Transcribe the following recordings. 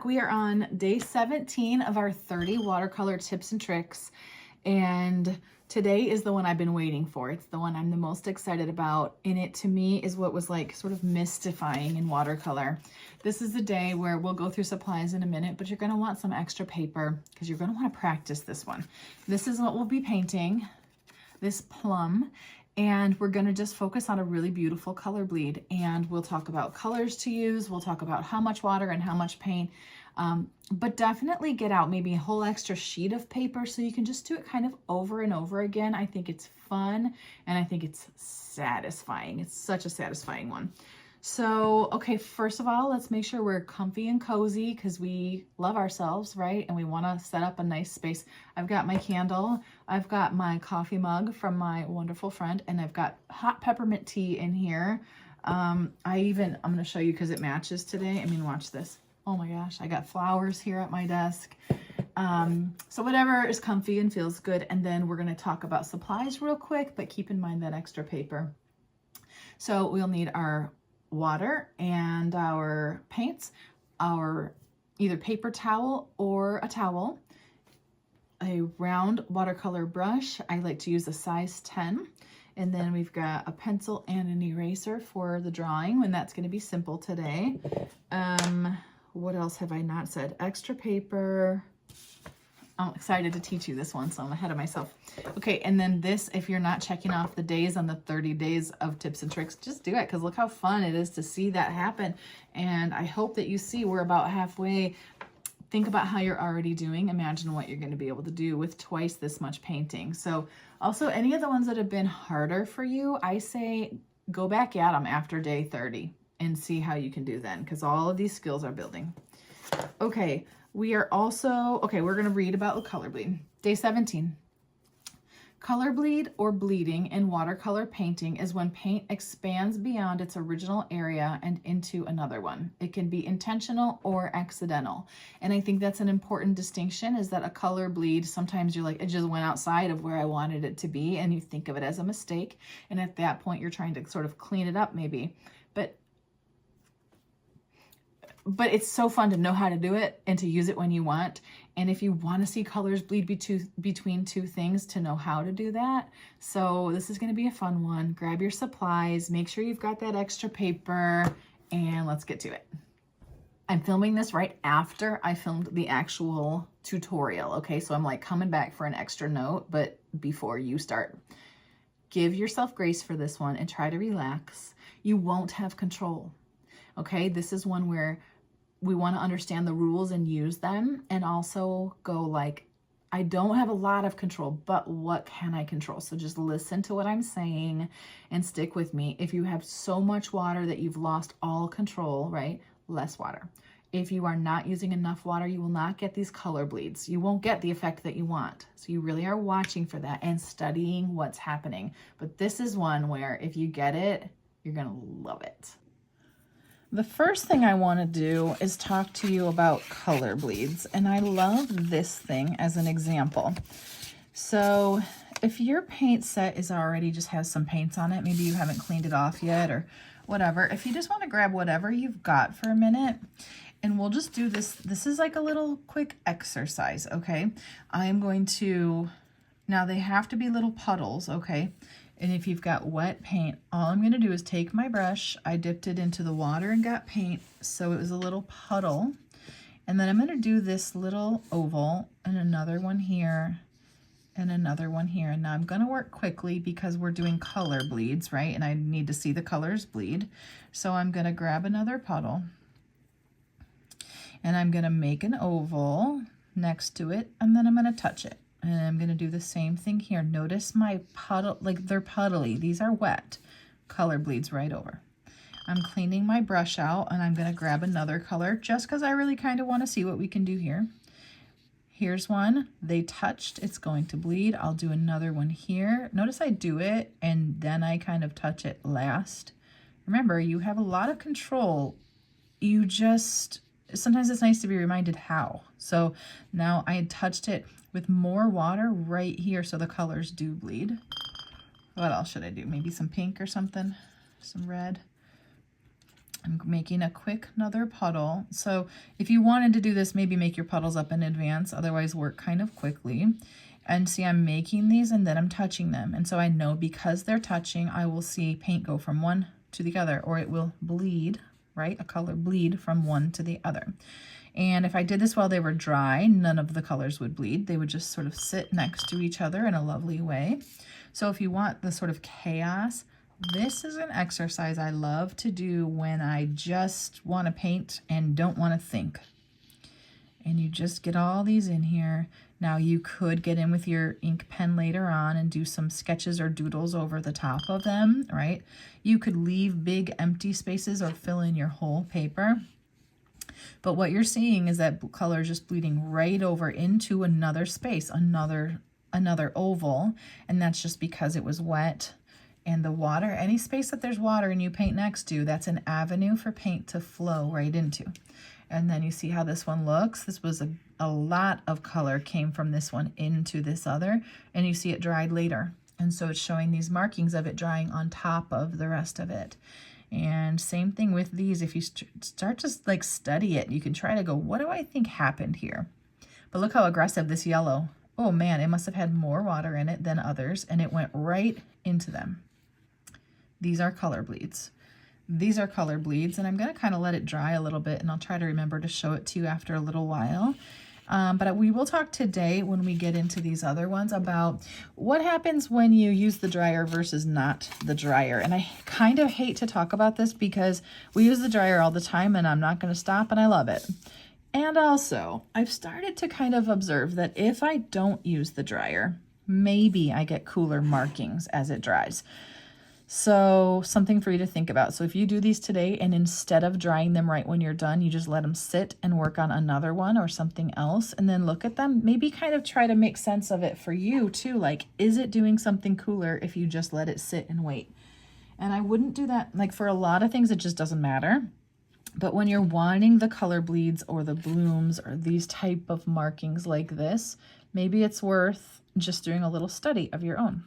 We are on day 17 of our 30 watercolor tips and tricks. And today is the one I've been waiting for. It's the one I'm the most excited about. And it, to me, is what was like sort of mystifying in watercolor. This is the day where we'll go through supplies in a minute, but you're going to want some extra paper because you're going to want to practice this one. This is what we'll be painting, this plum. And we're going to just focus on a really beautiful color bleed, and we'll talk about colors to use. We'll talk about how much water and how much paint, but definitely get out maybe a whole extra sheet of paper so you can just do it kind of over and over again. I think it's fun and I think it's satisfying. It's such a satisfying one. So, okay, first of all, let's make sure we're comfy and cozy because we love ourselves, right? And we want to set up a nice space. I've got my candle, I've got my coffee mug from my wonderful friend, and I've got hot peppermint tea in here. I'm going to show you because it matches today. I mean, watch this. Oh my gosh, I got flowers here at my desk. So whatever is comfy and feels good. And then we're going to talk about supplies real quick, but keep in mind that extra paper. So we'll need our water and our paints, our either paper towel or a towel, a round watercolor brush. I like to use a size 10. And then we've got a pencil and an eraser for the drawing, and that's going to be simple today. What else have I not said? Extra paper. I'm excited to teach you this one, so I'm ahead of myself. Okay, and then this, if you're not checking off the days on the 30 days of tips and tricks, just do it, because look how fun it is to see that happen. And I hope that you see we're about halfway. Think about how you're already doing. Imagine what you're going to be able to do with twice this much painting. So also, any of the ones that have been harder for you, I say go back at them after day 30 and see how you can do then, because all of these skills are building. Okay. We are also, we're going to read about the color bleed. Day 17. Color bleed or bleeding in watercolor painting is when paint expands beyond its original area and into another one. It can be intentional or accidental. And I think that's an important distinction, is that a color bleed, sometimes you're like, it just went outside of where I wanted it to be, and you think of it as a mistake. And at that point, you're trying to sort of clean it up maybe. But it's so fun to know how to do it and to use it when you want. And if you want to see colors bleed between two things, to know how to do that. So this is going to be a fun one. Grab your supplies, make sure you've got that extra paper, and let's get to it. I'm filming this right after I filmed the actual tutorial. Okay, so I'm like coming back for an extra note, but before you start, give yourself grace for this one and try to relax. You won't have control. Okay, this is one where we want to understand the rules and use them, and also go like, I don't have a lot of control, but what can I control? So just listen to what I'm saying and stick with me. If you have so much water that you've lost all control, right? Less water. If you are not using enough water, you will not get these color bleeds. You won't get the effect that you want. So you really are watching for that and studying what's happening. But this is one where if you get it, you're going to love it. The first thing I want to do is talk to you about color bleeds, and I love this thing as an example. So if your paint set is already just has some paints on it, maybe you haven't cleaned it off yet or whatever, if you just want to grab whatever you've got for a minute, and we'll just do this. This is like a little quick exercise, okay? I am going to, now they have to be little puddles, okay? And if you've got wet paint, all I'm going to do is take my brush. I dipped it into the water and got paint, so it was a little puddle. And then I'm going to do this little oval and another one here and another one here. And now I'm going to work quickly because we're doing color bleeds, right? And I need to see the colors bleed. So I'm going to grab another puddle and I'm going to make an oval next to it, and then I'm going to touch it. And I'm going to do the same thing here. Notice my puddle, like they're puddly. These are wet. Color bleeds right over. I'm cleaning my brush out, and I'm going to grab another color just because I really kind of want to see what we can do here. Here's one. They touched. It's going to bleed. I'll do another one here. Notice I do it, and then I kind of touch it last. Remember, you have a lot of control. You just, sometimes it's nice to be reminded how. So now I had touched it with more water right here, so the colors do bleed. What else should I do? Maybe some pink or something, some red. I'm making a quick another puddle. So if you wanted to do this, maybe make your puddles up in advance, otherwise work kind of quickly. And see, I'm making these and then I'm touching them. And so I know because they're touching, I will see paint go from one to the other, or it will bleed, right? A color bleed from one to the other. And if I did this while they were dry, none of the colors would bleed. They would just sort of sit next to each other in a lovely way. So if you want the sort of chaos, this is an exercise I love to do when I just want to paint and don't want to think. And you just get all these in here. Now you could get in with your ink pen later on and do some sketches or doodles over the top of them, right? You could leave big empty spaces or fill in your whole paper. But what you're seeing is that color is just bleeding right over into another space, another oval, and that's just because it was wet. And the water, any space that there's water and you paint next to, that's an avenue for paint to flow right into. And then you see how this one looks. This was a lot of color came from this one into this other, and you see it dried later. And so it's showing these markings of it drying on top of the rest of it. And same thing with these. If you start to like study it, you can try to go, what do I think happened here? But look how aggressive this yellow. Oh man, it must have had more water in it than others, and it went right into them. These are color bleeds. These are color bleeds, and I'm going to kind of let it dry a little bit, and I'll try to remember to show it to you after a little while. But we will talk today when we get into these other ones about what happens when you use the dryer versus not the dryer. And I kind of hate to talk about this because we use the dryer all the time and I'm not going to stop, and I love it. And also, I've started to kind of observe that if I don't use the dryer, maybe I get cooler markings as it dries. So something for you to think about. So if you do these today and instead of drying them right when you're done, you just let them sit and work on another one or something else and then look at them, maybe kind of try to make sense of it for you too. Like, is it doing something cooler if you just let it sit and wait? And I wouldn't do that. Like for a lot of things, it just doesn't matter. But when you're wanting the color bleeds or the blooms or these type of markings like this, maybe it's worth just doing a little study of your own.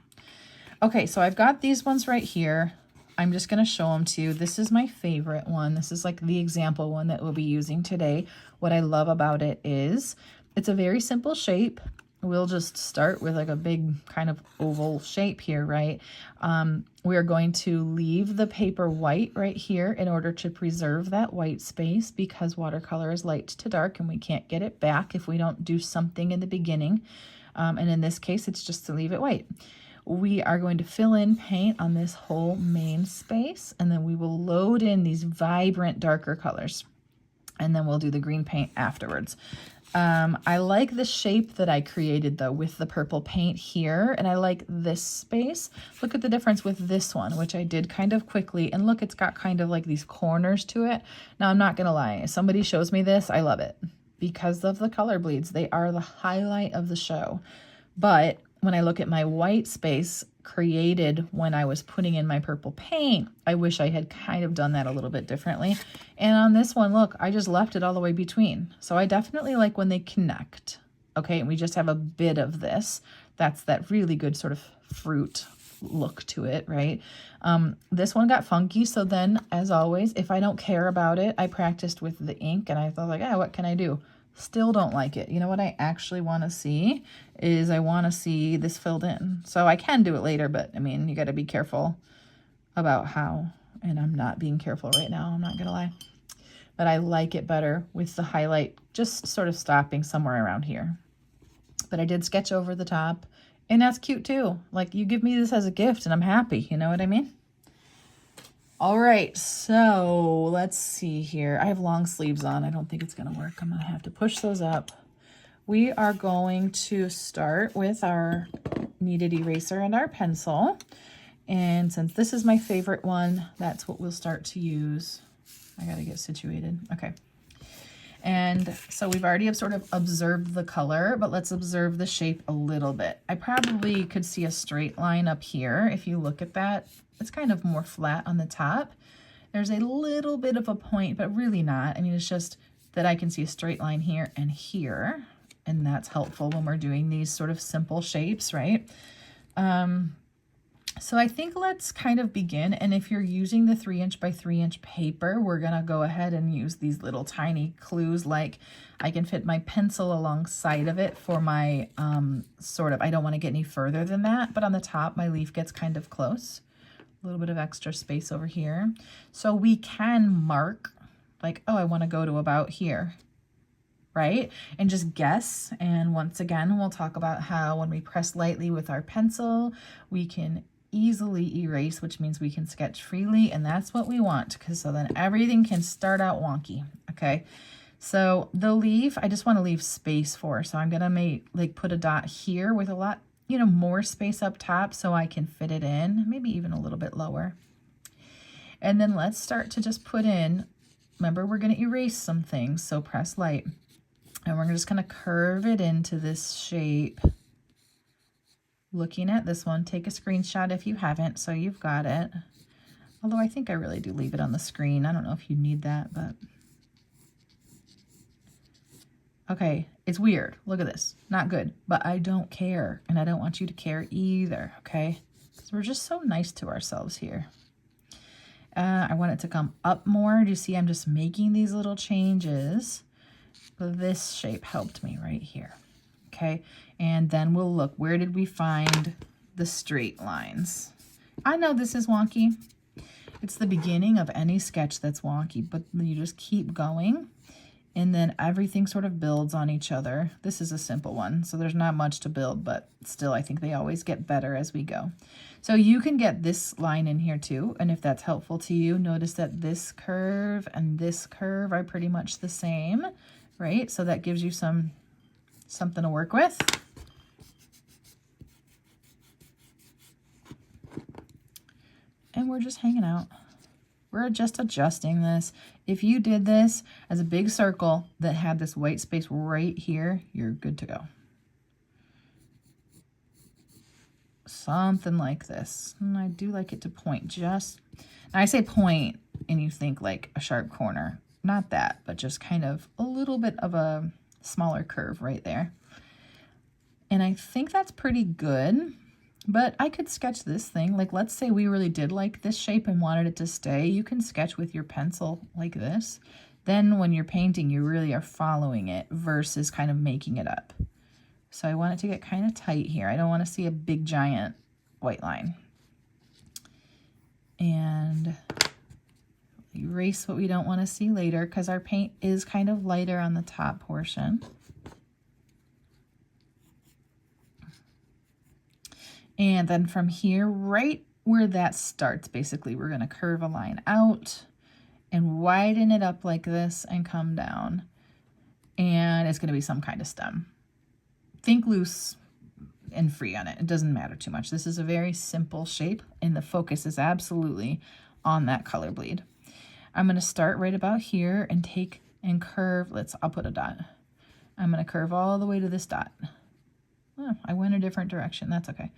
Okay, so I've got these ones right here. I'm just going to show them to you. This is my favorite one. This is like the example one that we'll be using today. What I love about it is it's a very simple shape. We'll just start with like a big kind of oval shape here, right? We are going to leave the paper white right here in order to preserve that white space because watercolor is light to dark and we can't get it back if we don't do something in the beginning. And in this case, it's just to leave it white. We are going to fill in paint on this whole main space, and then we will load in these vibrant darker colors, and then we'll do the green paint afterwards. I like the shape that I created though with the purple paint here, and I like this space. Look at the difference with this one, which I did kind of quickly, and look, it's got kind of like these corners to it. Now, I'm not gonna lie, if somebody shows me this, I love it because of the color bleeds. They are the highlight of the show. But when I look at my white space created when I was putting in my purple paint, I wish I had kind of done that a little bit differently. And on this one, look, I just left it all the way between. So I definitely like when they connect. Okay, and we just have a bit of this. That's that really good sort of fruit look to it, right? This one got funky. So then, as always, if I don't care about it, I practiced with the ink and I thought like, what can I do? Still don't like it. You know what I actually want to see is I want to see this filled in. So I can do it later, but I mean, you got to be careful about how, and I'm not being careful right now. I'm not going to lie, but I like it better with the highlight just sort of stopping somewhere around here. But I did sketch over the top, and that's cute too. Like, you give me this as a gift and I'm happy. You know what I mean? All right, so let's see here. I have long sleeves on. I don't think it's going to work. I'm going to have to push those up. We are going to start with our kneaded eraser and our pencil. And since this is my favorite one, that's what we'll start to use. I got to get situated. Okay. And so we've already sort of observed the color, but let's observe the shape a little bit. I probably could see a straight line up here. If you look at that, it's kind of more flat on the top. There's a little bit of a point, but really not. I mean, it's just that I can see a straight line here and here, and that's helpful when we're doing these sort of simple shapes, right? So I think let's kind of begin. And if you're using the 3" by 3" paper, we're gonna go ahead and use these little tiny clues. Like I can fit my pencil alongside of it for my sort of, I don't want to get any further than that, but on the top my leaf gets kind of close. A little bit of extra space over here. So we can mark like, oh, I want to go to about here, right? And just guess. And once again, we'll talk about how when we press lightly with our pencil, we can easily erase, which means we can sketch freely, and that's what we want, because so then everything can start out wonky. Okay, so the leaf I just want to leave space for, so I'm gonna put a dot here with a lot, you know, more space up top so I can fit it in, maybe even a little bit lower. And then let's start to just put in, remember we're going to erase some things, so press light, and we're just going to curve it into this shape. Looking at this one, take a screenshot if you haven't, so you've got it. Although I think I really do leave it on the screen. I don't know if you need that, but. Okay, it's weird. Look at this. Not good, but I don't care, and I don't want you to care either, okay? Because we're just so nice to ourselves here. I want it to come up more. Do you see I'm just making these little changes? This shape helped me right here. Okay, and then we'll look, where did we find the straight lines? I know this is wonky. It's the beginning of any sketch that's wonky, but you just keep going, and then everything sort of builds on each other. This is a simple one, so there's not much to build, but still I think they always get better as we go. So you can get this line in here too, and if that's helpful to you, notice that this curve and this curve are pretty much the same, right? So that gives you something to work with. And we're just hanging out. We're just adjusting this. If you did this as a big circle that had this white space right here, you're good to go. Something like this. And I do like it to point just, now I say point and you think like a sharp corner. Not that, but just kind of a little bit of a smaller curve right there. And I think that's pretty good, but I could sketch this thing. Like, let's say we really did like this shape and wanted it to stay. You can sketch with your pencil like this. Then when you're painting, you really are following it versus kind of making it up. So I want it to get kind of tight here. I don't want to see a big giant white line. And erase what we don't want to see later, because our paint is kind of lighter on the top portion. And then from here, right where that starts, basically, we're going to curve a line out and widen it up like this and come down. And it's going to be some kind of stem. Think loose and free on it. It doesn't matter too much. This is a very simple shape, and the focus is absolutely on that color bleed. I'm going to start right about here and take and curve. I'll put a dot. I'm going to curve all the way to this dot. Oh, I went a different direction. That's okay.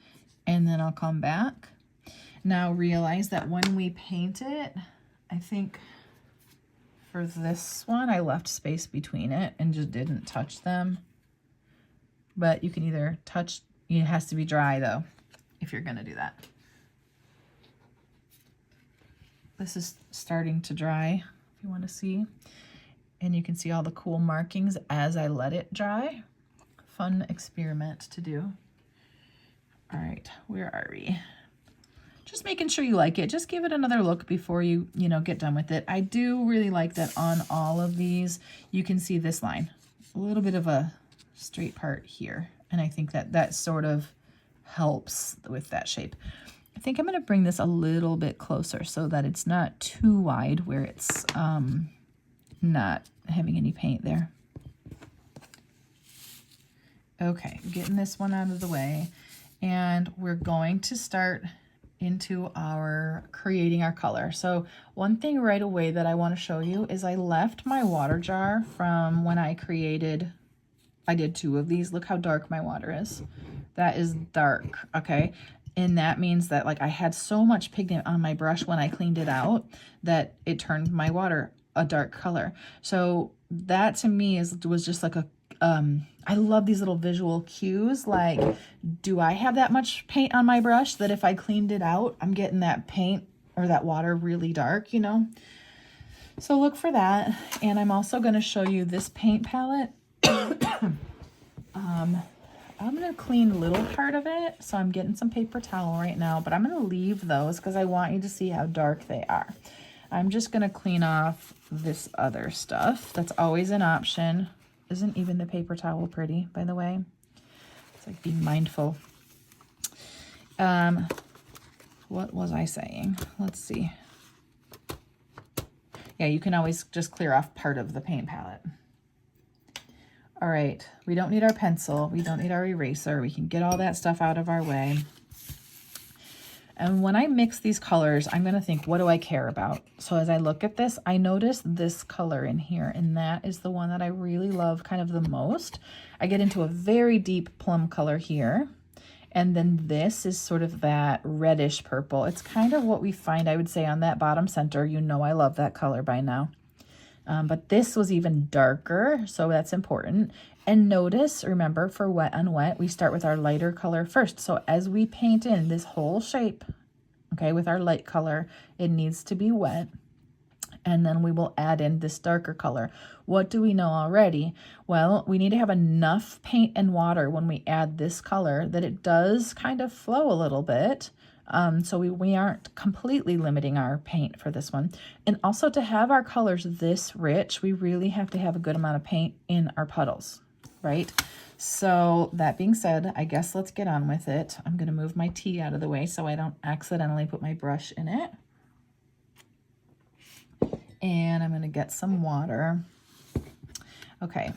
And then I'll come back. Now realize that when we paint it, I think for this one, I left space between it and just didn't touch them. But you can either touch, it has to be dry though, if you're gonna do that. This is starting to dry, if you wanna see. And you can see all the cool markings as I let it dry. Fun experiment to do. All right, where are we? Just making sure you like it. Just give it another look before you get done with it. I do really like that on all of these, you can see this line, a little bit of a straight part here. And I think that sort of helps with that shape. I think I'm gonna bring this a little bit closer so that it's not too wide where it's not having any paint there. Okay, getting this one out of the way. And we're going to start into our creating our color. So one thing right away that I want to show you is I left my water jar from when I did 2 of these. Look how dark my water is. That is dark, okay? And that means that like I had so much pigment on my brush when I cleaned it out that it turned my water a dark color. So that to me was just like a I love these little visual cues. Like, do I have that much paint on my brush that if I cleaned it out, I'm getting that paint or that water really dark, you know? So look for that. And I'm also going to show you this paint palette. I'm going to clean a little part of it. So I'm getting some paper towel right now, but I'm going to leave those because I want you to see how dark they are. I'm just going to clean off this other stuff. That's always an option. Isn't even the paper towel pretty, by the way? It's like being mindful. What was I saying? Let's see. Yeah, you can always just clear off part of the paint palette. All right, we don't need our pencil. We don't need our eraser. We can get all that stuff out of our way. And when I mix these colors, I'm going to think, what do I care about? So as I look at this, I notice this color in here, and that is the one that I really love kind of the most. I get into a very deep plum color here. And then this is sort of that reddish purple. It's kind of what we find, I would say, on that bottom center. You know I love that color by now. But this was even darker, so that's important. And notice, remember, for wet on wet, we start with our lighter color first. So as we paint in this whole shape, okay, with our light color, it needs to be wet. And then we will add in this darker color. What do we know already? Well, we need to have enough paint and water when we add this color that it does kind of flow a little bit. So we aren't completely limiting our paint for this one. And also, to have our colors this rich, we really have to have a good amount of paint in our puddles, right? So that being said, I guess let's get on with it. I'm going to move my tea out of the way so I don't accidentally put my brush in it. And I'm going to get some water. Okay.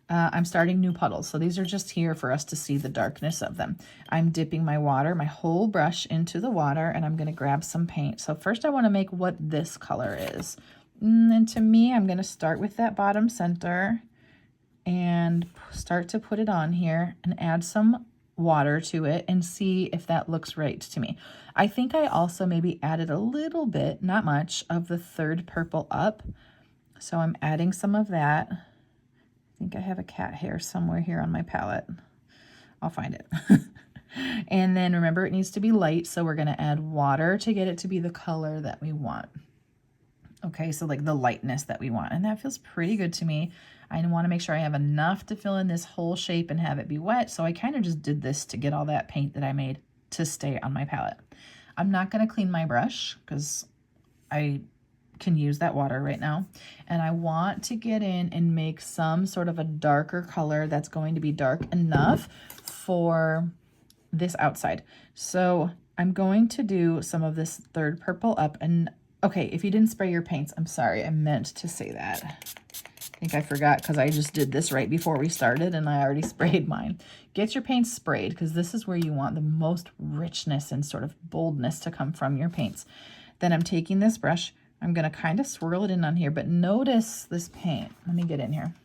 I'm starting new puddles. So these are just here for us to see the darkness of them. I'm dipping my water, my whole brush into the water, and I'm going to grab some paint. So first I want to make what this color is. And to me, I'm going to start with that bottom center and start to put it on here and add some water to it and see if that looks right to me. I think I also maybe added a little bit, not much, of the third purple up. So I'm adding some of that. I think I have a cat hair somewhere here on my palette. I'll find it. And then remember, it needs to be light, so we're going to add water to get it to be the color that we want. Okay, so like the lightness that we want. And that feels pretty good to me. I want to make sure I have enough to fill in this whole shape and have it be wet. So I kind of just did this to get all that paint that I made to stay on my palette. I'm not going to clean my brush because I can use that water right now. And I want to get in and make some sort of a darker color that's going to be dark enough for this outside. So I'm going to do some of this third purple up. And okay, if you didn't spray your paints, I'm sorry, I meant to say that. I think I forgot because I just did this right before we started and I already sprayed mine. Get your paints sprayed because this is where you want the most richness and sort of boldness to come from your paints. Then I'm taking this brush. I'm going to kind of swirl it in on here, but notice this paint. Let me get in here.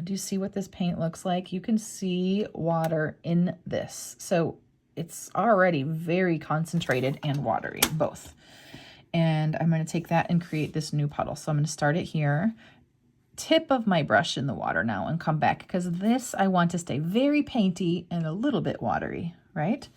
Do you see what this paint looks like? You can see water in this. So it's already very concentrated and watery, both. And I'm going to take that and create this new puddle. So I'm going to start it here. Tip of my brush in the water now and come back because this I want to stay very painty and a little bit watery, right?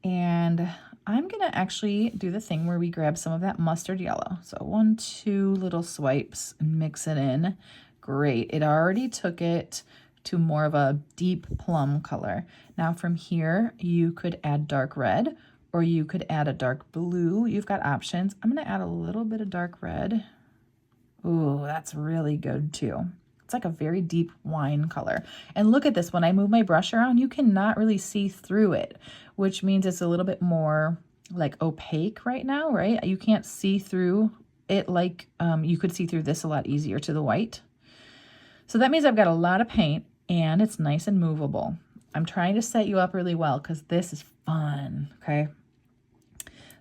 And I'm going to actually do the thing where we grab some of that mustard yellow. So 1, 2 little swipes and mix it in. Great. It already took it to more of a deep plum color. Now from here, you could add dark red or you could add a dark blue. You've got options. I'm going to add a little bit of dark red. Ooh, that's really good too. It's like a very deep wine color. And look at this. When I move my brush around, you cannot really see through it, which means it's a little bit more like opaque right now, right? You can't see through it like you could see through this a lot easier to the white. So that means I've got a lot of paint and it's nice and movable. I'm trying to set you up really well because this is fun, okay?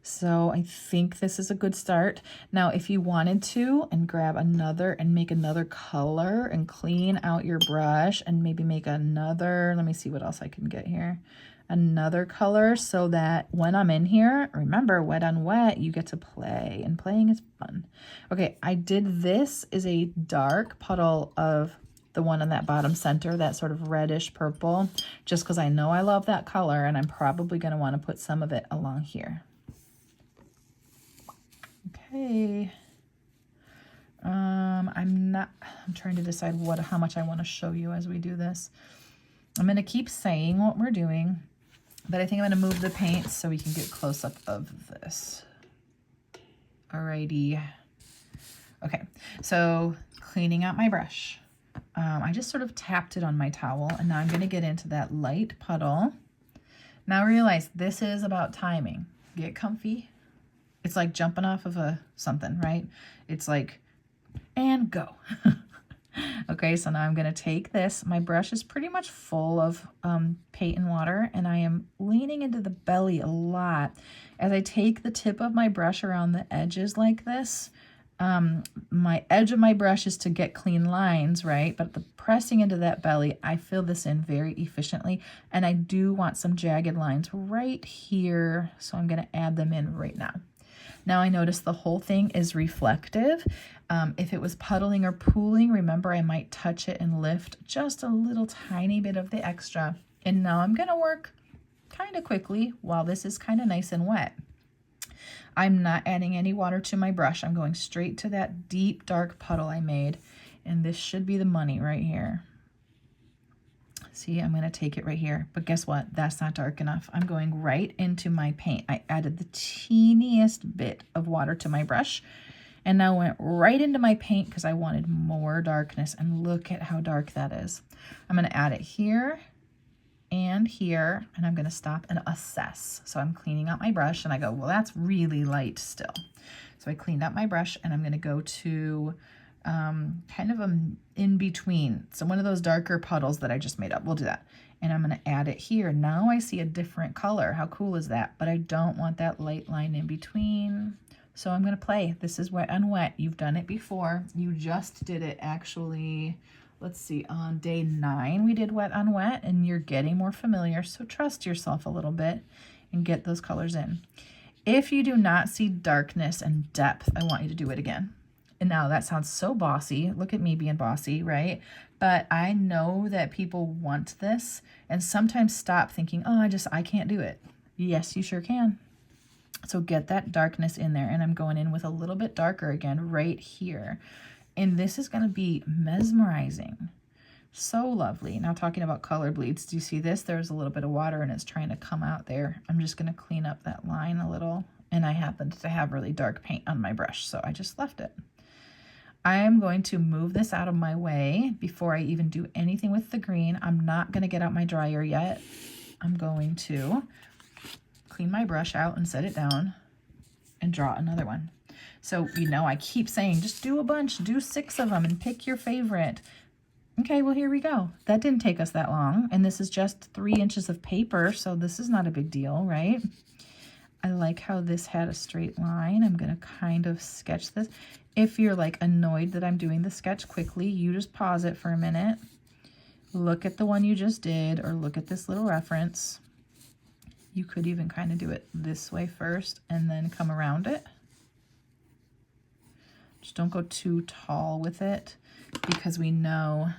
So I think this is a good start. Now, if you wanted to and grab another and make another color and clean out your brush and maybe make another, let me see what else I can get here. Another color so that when I'm in here, remember wet on wet, you get to play and playing is fun. Okay, I did this is a dark puddle of the one in that bottom center, that sort of reddish purple, just because I know I love that color, and I'm probably going to want to put some of it along here. Okay. I'm trying to decide how much I want to show you as we do this. I'm going to keep saying what we're doing, but I think I'm going to move the paint so we can get close up of this. Alrighty. Okay, so cleaning out my brush. I just sort of tapped it on my towel, and now I'm going to get into that light puddle. Now realize this is about timing. Get comfy. It's like jumping off of something, right? It's like, and go. Okay, so now I'm going to take this. My brush is pretty much full of paint and water, and I am leaning into the belly a lot. As I take the tip of my brush around the edges like this, my edge of my brush is to get clean lines, right? But the pressing into that belly, I fill this in very efficiently, and I do want some jagged lines right here, so I'm going to add them in right now. Now I notice the whole thing is reflective. If it was puddling or pooling, remember I might touch it and lift just a little tiny bit of the extra. And now I'm going to work kind of quickly while this is kind of nice and wet. I'm not adding any water to my brush. I'm going straight to that deep dark puddle I made, and this should be the money right here. See, I'm going to take it right here, but guess what? That's not dark enough. I'm going right into my paint. I added the teeniest bit of water to my brush, and now went right into my paint because I wanted more darkness, and look at how dark that is. I'm going to add it here and here, and I'm going to stop and assess. So I'm cleaning out my brush, and I go, well, that's really light still. So I cleaned out my brush, and I'm going to go to kind of in between. So one of those darker puddles that I just made up. We'll do that. And I'm going to add it here. Now I see a different color. How cool is that? But I don't want that light line in between. So I'm going to play. This is wet on wet. You've done it before. You just did it actually. Let's see, on day 9 we did wet on wet, and you're getting more familiar. So trust yourself a little bit and get those colors in. If you do not see darkness and depth, I want you to do it again. And now that sounds so bossy. Look at me being bossy, right? But I know that people want this and sometimes stop thinking, oh, I can't do it. Yes, you sure can. So get that darkness in there. And I'm going in with a little bit darker again right here. And this is going to be mesmerizing. So lovely. Now talking about color bleeds, do you see this? There's a little bit of water and it's trying to come out there. I'm just going to clean up that line a little. And I happened to have really dark paint on my brush, so I just left it. I am going to move this out of my way before I even do anything with the green. I'm not going to get out my dryer yet. I'm going to clean my brush out and set it down and draw another one. So, you know, I keep saying, just do a bunch, do 6 of them and pick your favorite. Okay, well, here we go. That didn't take us that long. And this is just 3 inches of paper, so this is not a big deal, right? I like how this had a straight line. I'm going to kind of sketch this. If you're like annoyed that I'm doing the sketch quickly, you just pause it for a minute. Look at the one you just did, or look at this little reference. You could even kind of do it this way first and then come around it. Just don't go too tall with it because we know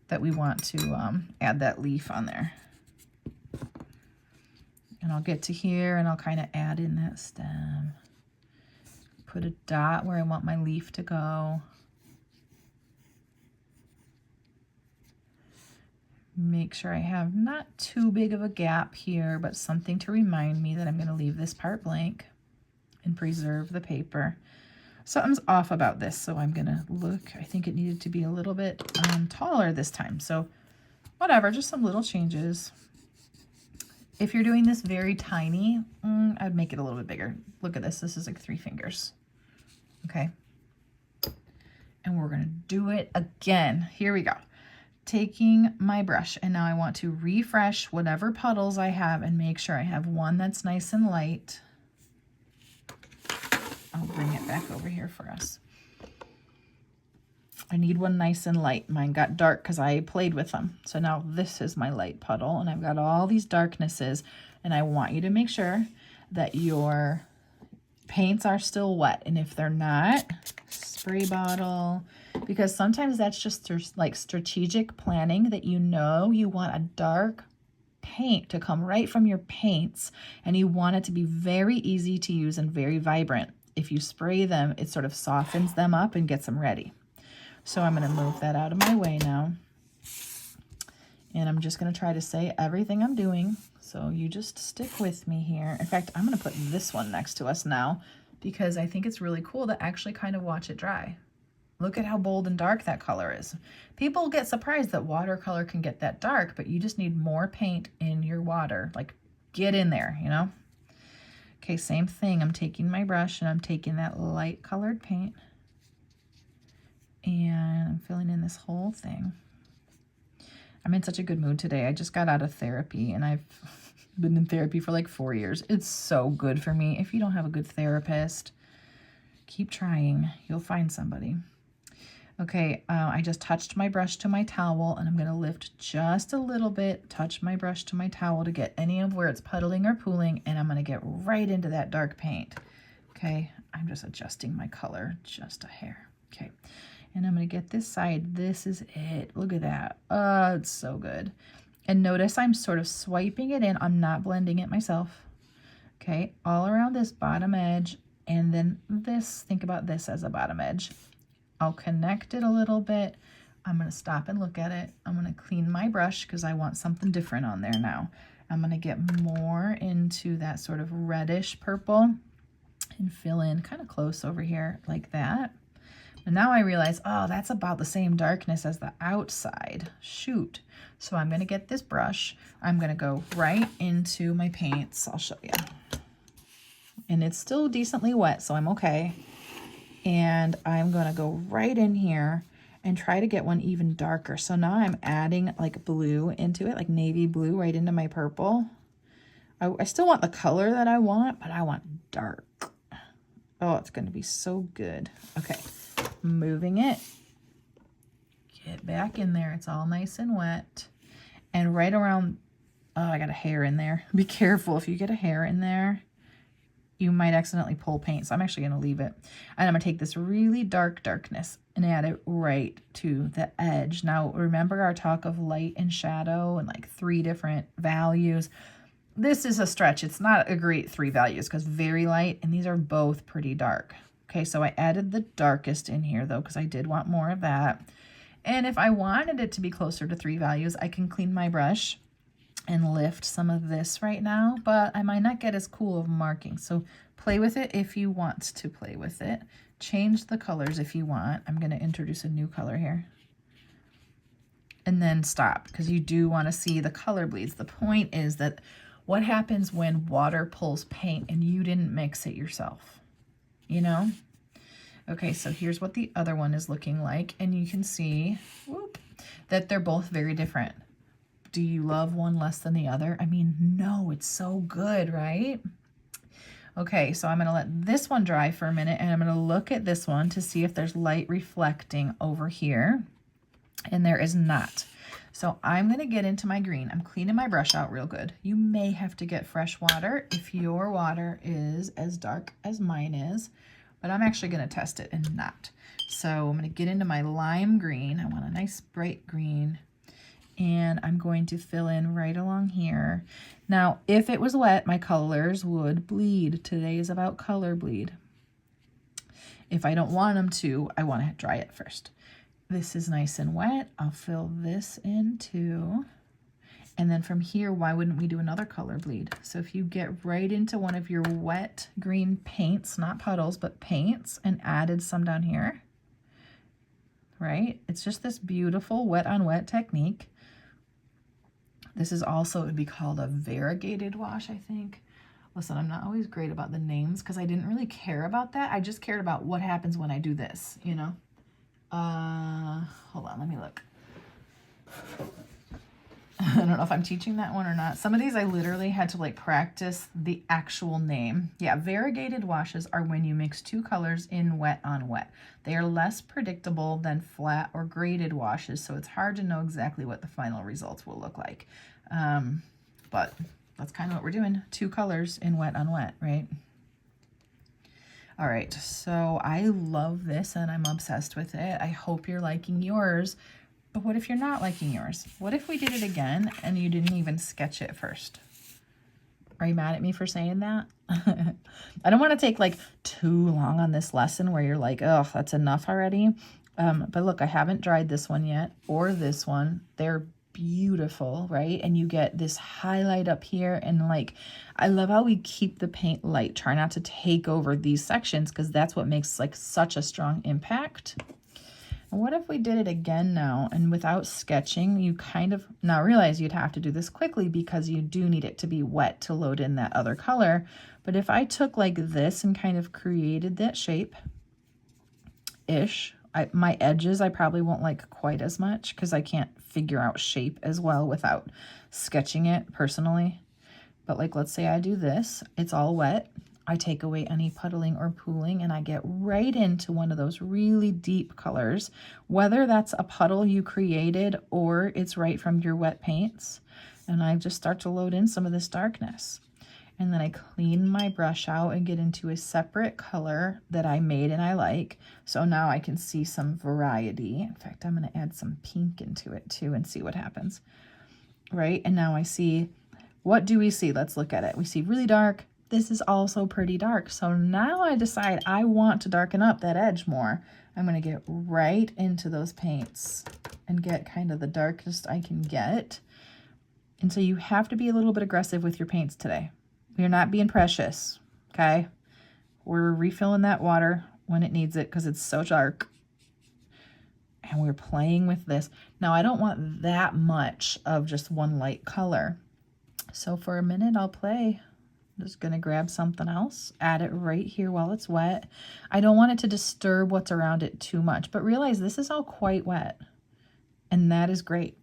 that we want to add that leaf on there. And I'll get to here and I'll kind of add in that stem. Put a dot where I want my leaf to go. Make sure I have not too big of a gap here, but something to remind me that I'm going to leave this part blank and preserve the paper. Something's off about this, so I'm going to look. I think it needed to be a little bit taller this time. So whatever, just some little changes. If you're doing this very tiny, I'd make it a little bit bigger. Look at this. This is like 3 fingers. Okay. And we're going to do it again. Here we go. Taking my brush, and now I want to refresh whatever puddles I have and make sure I have one that's nice and light. I'll bring it back over here for us. I need one nice and light. Mine got dark because I played with them. So now this is my light puddle, and I've got all these darknesses, and I want you to make sure that your paints are still wet. And if they're not, spray bottle, because sometimes that's just like strategic planning, that you know you want a dark paint to come right from your paints, and you want it to be very easy to use and very vibrant. If you spray them, it sort of softens them up and gets them ready. So I'm going to move that out of my way now. And I'm just going to try to say everything I'm doing. So you just stick with me here. In fact, I'm going to put this one next to us now, because I think it's really cool to actually kind of watch it dry. Look at how bold and dark that color is. People get surprised that watercolor can get that dark, but you just need more paint in your water. Like, get in there, you know? Okay, same thing. I'm taking my brush and I'm taking that light colored paint and I'm filling in this whole thing. I'm in such a good mood today. I just got out of therapy and I've been in therapy for like 4 years. It's so good for me. If you don't have a good therapist, keep trying. You'll find somebody. Okay, I just touched my brush to my towel and I'm going to lift just a little bit, touch my brush to my towel to get any of where it's puddling or pooling, and I'm going to get right into that dark paint. Okay, I'm just adjusting my color just a hair. Okay, and I'm going to get this side. This is it. Look at that. Oh, it's so good. And notice I'm sort of swiping it in. I'm not blending it myself. Okay, all around this bottom edge, and then this, think about this as a bottom edge. I'll connect it a little bit. I'm going to stop and look at it. I'm going to clean my brush because I want something different on there now. I'm going to get more into that sort of reddish purple and fill in kind of close over here like that. And now I realize, oh, that's about the same darkness as the outside. Shoot. So I'm going to get this brush. I'm going to go right into my paints. I'll show you. And it's still decently wet, so I'm okay. And I'm going to go right in here and try to get one even darker. So now I'm adding like blue into it, like navy blue right into my purple. I still want the color that I want, but I want dark. Oh, it's going to be so good. Okay, moving it. Get back in there. It's all nice and wet. And right around, oh, I got a hair in there. Be careful if you get a hair in there. You might accidentally pull paint, so I'm actually going to leave it. And I'm going to take this really dark darkness and add it right to the edge. Now, remember our talk of light and shadow and like 3 different values. This is a stretch. It's not a great 3 values because very light, and these are both pretty dark. Okay, so I added the darkest in here, though, because I did want more of that. And if I wanted it to be closer to 3 values, I can clean my brush and lift some of this right now, but I might not get as cool of marking. So play with it if you want to play with it. Change the colors if you want. I'm going to introduce a new color here. And then stop, because you do want to see the color bleeds. The point is that what happens when water pulls paint and you didn't mix it yourself, you know? Okay, so here's what the other one is looking like, and you can see, whoop, that they're both very different. Do you love one less than the other? I mean, no, it's so good, right? Okay, so I'm going to let this one dry for a minute, and I'm going to look at this one to see if there's light reflecting over here, and there is not. So I'm going to get into my green. I'm cleaning my brush out real good. You may have to get fresh water if your water is as dark as mine is, but I'm actually going to test it and not. So I'm going to get into my lime green. I want a nice bright green. And I'm going to fill in right along here. Now, if it was wet, my colors would bleed. Today is about color bleed. If I don't want them to, I want to dry it first. This is nice and wet. I'll fill this in too. And then from here, why wouldn't we do another color bleed? So if you get right into one of your wet green paints, not puddles, but paints, and added some down here, right? It's just this beautiful wet on wet technique. This is also, it would be called a variegated wash, I think. Listen, I'm not always great about the names because I didn't really care about that. I just cared about what happens when I do this, you know? Hold on, let me look. I don't know if I'm teaching that one or not. Some of these I literally had to like practice the actual name. Yeah, variegated washes are when you mix 2 colors in wet on wet. They are less predictable than flat or graded washes, so it's hard to know exactly what the final results will look like. But that's kind of what we're doing. 2 colors in wet on wet, right? All right, so I love this and I'm obsessed with it. I hope you're liking yours, but what if you're not liking yours? What if we did it again and you didn't even sketch it first? Are you mad at me for saying that? I don't want to take like too long on this lesson where you're like, oh, that's enough already. But look, I haven't dried this one yet or this one. They're beautiful, right? And you get this highlight up here, and like, I love how we keep the paint light. Try not to take over these sections because that's what makes like such a strong impact. And what if we did it again now, and without sketching, you kind of, now realize you'd have to do this quickly because you do need it to be wet to load in that other color. But if I took like this and kind of created that shape-ish, my edges I probably won't like quite as much because I can't figure out shape as well without sketching it personally. But like, let's say I do this, it's all wet. I take away any puddling or pooling and I get right into one of those really deep colors, whether that's a puddle you created or it's right from your wet paints. And I just start to load in some of this darkness. And then I clean my brush out and get into a separate color that I made and I like. So now I can see some variety. In fact, I'm going to add some pink into it too and see what happens. Right? And now I see, what do we see? Let's look at it. We see really dark. This is also pretty dark. So now I decide I want to darken up that edge more. I'm going to get right into those paints and get kind of the darkest I can get. And so you have to be a little bit aggressive with your paints today. We're not being precious, okay? We're refilling that water when it needs it because it's so dark. And we're playing with this. Now, I don't want that much of just one light color. So for a minute, I'll play. I'm just going to grab something else, add it right here while it's wet. I don't want it to disturb what's around it too much, but realize this is all quite wet. And that is great.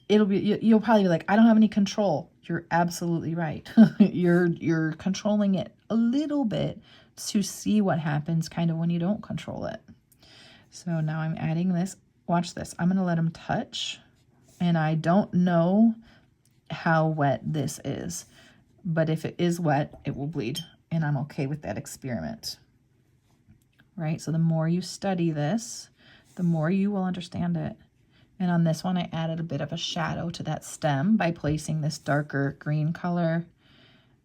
You'll probably be like, I don't have any control. You're absolutely right. You're controlling it a little bit to see what happens kind of when you don't control it. So now I'm adding this. Watch this. I'm going to let them touch. And I don't know how wet this is. But if it is wet, it will bleed. And I'm okay with that experiment. Right? So the more you study this, the more you will understand it. And on this one, I added a bit of a shadow to that stem by placing this darker green color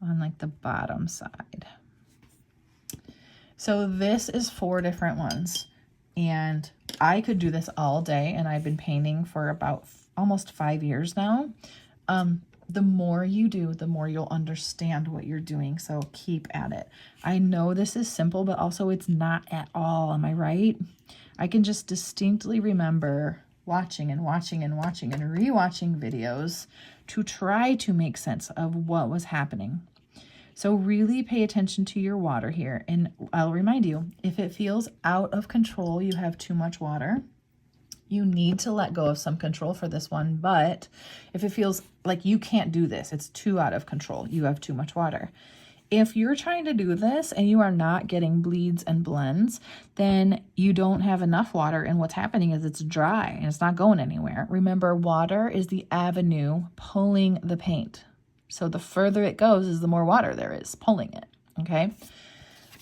on like the bottom side. So this is 4 different ones. And I could do this all day, and I've been painting for about almost 5 years now. The more you do, the more you'll understand what you're doing. So keep at it. I know this is simple, but also it's not at all. Am I right? I can just distinctly remember watching and watching and watching and rewatching videos to try to make sense of what was happening. So really pay attention to your water here. And I'll remind you, if it feels out of control, you have too much water, you need to let go of some control for this one. But if it feels like you can't do this, it's too out of control, you have too much water. If you're trying to do this and you are not getting bleeds and blends, then you don't have enough water, and what's happening is it's dry and it's not going anywhere. Remember, water is the avenue pulling the paint. So the further it goes is the more water there is pulling it, okay?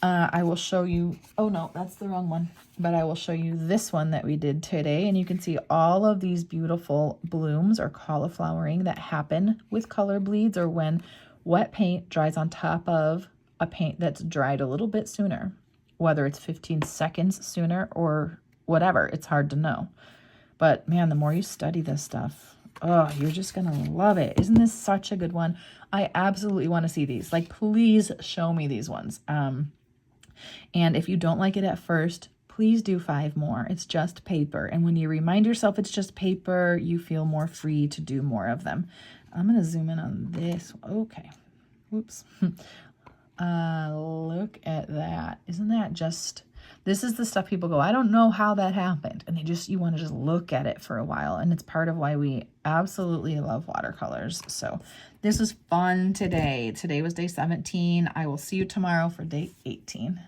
I will show you, oh no, that's the wrong one, but I will show you this one that we did today, and you can see all of these beautiful blooms or cauliflowering that happen with color bleeds or when wet paint dries on top of a paint that's dried a little bit sooner, whether it's 15 seconds sooner or whatever, it's hard to know. But man, the more you study this stuff, oh, you're just going to love it. Isn't this such a good one? I absolutely want to see these. Like, please show me these ones. And if you don't like it at first, please do 5 more. It's just paper. And when you remind yourself it's just paper, you feel more free to do more of them. I'm going to zoom in on this. Okay. Whoops. Look at that. Isn't that just, this is the stuff people go, I don't know how that happened. And you want to just look at it for a while. And it's part of why we absolutely love watercolors. So this was fun today. Today was day 17. I will see you tomorrow for day 18.